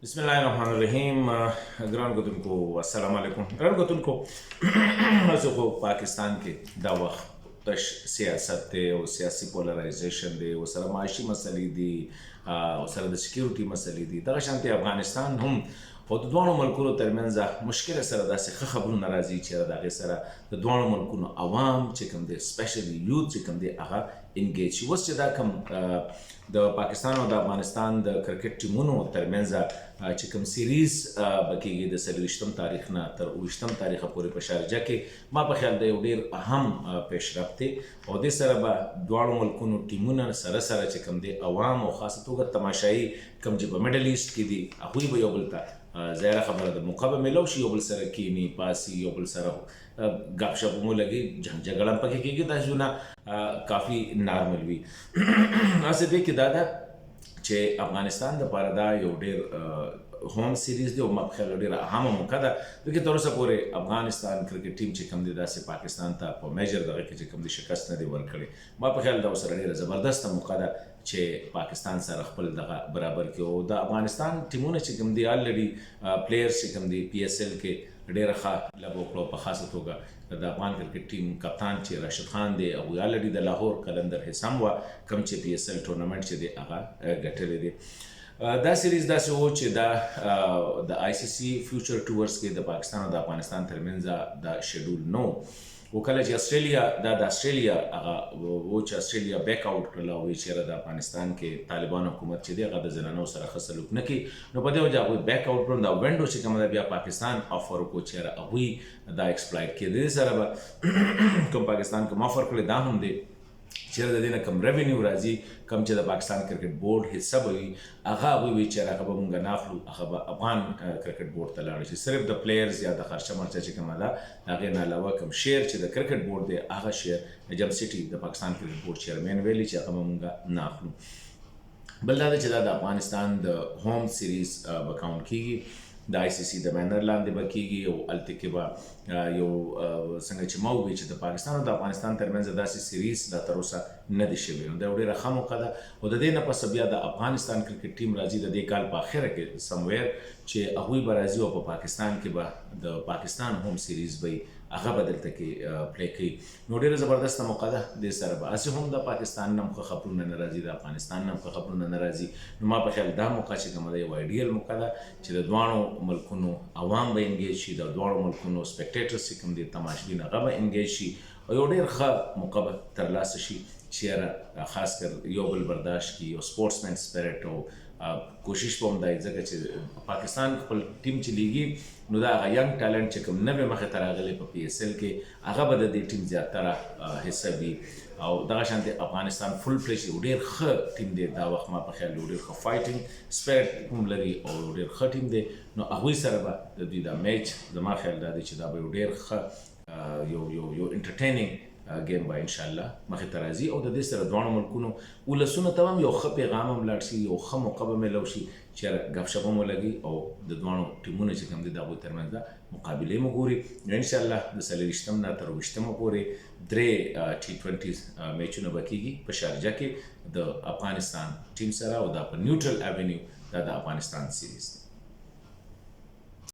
بسم الله الرحمن الرحیم. ګران کتونکو السلام علیکم. ګران کتونکو تاسو خو پاکستان کې دا وخت تش سیاست دی او سیاسي پولرایزیشن دی او سره معاشي مسلې دي او سره د سکیورټي مسلې دي. دغه شانتي افغانستان هم خو د دوه ملکونو ترمنځ مشکل سره داسې ښه خبرونه راځي چې د هغې سره د دوه ملکونو عوام چې کوم دی سپیشلی یوث چې کوم دی هغه انګیج شي. اوس چې دا کوم د پاکستان او د افغانستان د کرکټ ټیمونو ترمنځ چې کوم سیریز به کېږي د 24 تاریخ نه تر 29 تاریخه پورې په شارجه کې، ما په خیال د یو ډېر اهم پیشرفت دی او دې سره به دواړو ملکونو ټیمونه سره سره چې کوم دی عوام او خاصه توګه تماشایي کوم چې په میډل ایسټ کې دي هغوی به یو بل ته ظاهره خبره ده موقع به میلاو شي، یو بل سره کینی پاسي، یو بل سره ګپ شپ مو لګي، جنګ جګړه هم پکې کېږي. دا ژوند کافي نارمل وي. هسې دې کې دا ده چې افغانستان دپاره دا یو ډېر هوم سیریز دی او ما په خیال ډېره اهمه موقع ده، ځکه تر اوسه پورې افغانستان کرکټ ټیم چې کوم دی داسې پاکستان ته په میجر دغه کې چې کوم دی شکست نه دی ورکړی. ما په خیال دا ورسره ډېره زبردسته موقع ده چې پاکستان سره خپل دغه برابر کړي او د افغانستان ټیمونه چې کوم دی الریډي پلیئرز چې کوم دی پی ایس ایل کې ډېره ښه لږ وکړو. په خاصه توګه د افغان کرکټ ټیم کپتان چې راشد خان دی هغوی الریډي د لاهور قلندر حصه هم وه کوم چې پی ایس ایل ټورنمنټ چې دی هغه ګټلی دی. دا سیریز داسې و چې دا د آی سی سی فیوچر ټورز کې د پاکستان او د افغانستان ترمنځ دا شیډول نه و کله چې استرالیا د استرالیا هغه و چې استرالیا بیک آوټ کړله او وایي چېرې د افغانستان کې طالبان حکومت چې دی هغه د زنانو سره ښه سلوک نه کوي، نو په دې وجه هغوی بیک آوټ کړل. دا وینډو چې کومه ده بیا پاکستان افر وکړو چېرې هغوی دا ایکسپلایټ کړي. د دې سره به کوم پاکستان کوم افر کړی دا هم دی چېرې د دې نه کوم ریونیو راځي کوم چې د پاکستان کرکټ بورډ حصه به وي هغه هغوی وایي چېرې هغه به مونږ نه اخلو، هغه به افغان کرکټ بورډ ته لاړ شي. صرف د پلیئرز یا د خرچه مرچه چې کومه ده د هغې نه علاوه کوم شیر چې د کرکټ بورډ دی هغه شیر نجم سټي د پاکستان کرکټ بورډ چیرمین ویلي چې هغه به مونږ نه اخلو. بل دا ده چې دا د افغانستان د هوم سیریز به کاونټ کېږي، د آی سی سی د بینر لاندې به کېږي او هلته کې به یو څنګه چې ما ووایي چې د پاکستان او د افغانستان ترمنځ داسې سیریز لا تر اوسه نه دی شوی، نو دا یو ډېره ښه موقع ده. او د دې نه پس بیا د افغانستان کرکټ ټیم راځي د دې کال په اخره کې سمویر چې هغوی به راځي او په پاکستان کې به د پاکستان هوم سیریز به هغه به دلته کې پلی کوي. نو ډېره زبردسته موقع ده. دې سره به هسې هم د پاکستان نه هم ښه خبرونه نه راځي، د افغانستان نه هم ښه خبرونه نه راځي. نو ما په خیال دا موقع چې کومه ده یو آیډیل موقع ده چې د دواړو ملکونو عوام به انګیج شي، د دواړو ملکونو سپیکټیټرز چې کوم دي تماشبین هغه به انګیج شي او یو ډېر ښه موقع به ترلاسه شي چېرې خاص کر یو بل برداشت کړي او سپورټسمین سپیرټ او کوشش به هم دا ځکه چې پاکستان خپل ټیم چې لیږي نو دا هغه ینګ ټالنټ چې کوم نوی مخې ته راغلی په پی ایس ایل کې هغه به د دې ټیم زیاتره حصه وي او دغه شانتې افغانستان فل فلیش یو ډېر ښه ټیم دی دا وخت. ما په خیال یو ډېر ښه فایټینګ سپیرټ هم لري او ډېر ښه ټیم دی. نو هغوی سره به د دوی دا میچ زما خیال دا دی چې دا به یو ډېر ښه یو انټرټینینګ گیم به انشاءالله مخې ته راځي او د دې سره دواړو ملکونو ولسونو ته هم یو ښه پیغام هم لاړ شي، یو ښه موقع به میلاو شي چې ګپ شپ هم ولګي او د دواړو ټیمونه چې کوم دي د هغوی ترمنځ مقابلې مو ګوري. نو انشاءالله د 24 نه تر 29 پورې 3 T20 میچونه به کېږي په شارجه کې د افغانستان ټیم سره او دا په نیوټرل ایونیو دا د افغانستان سیریز دی.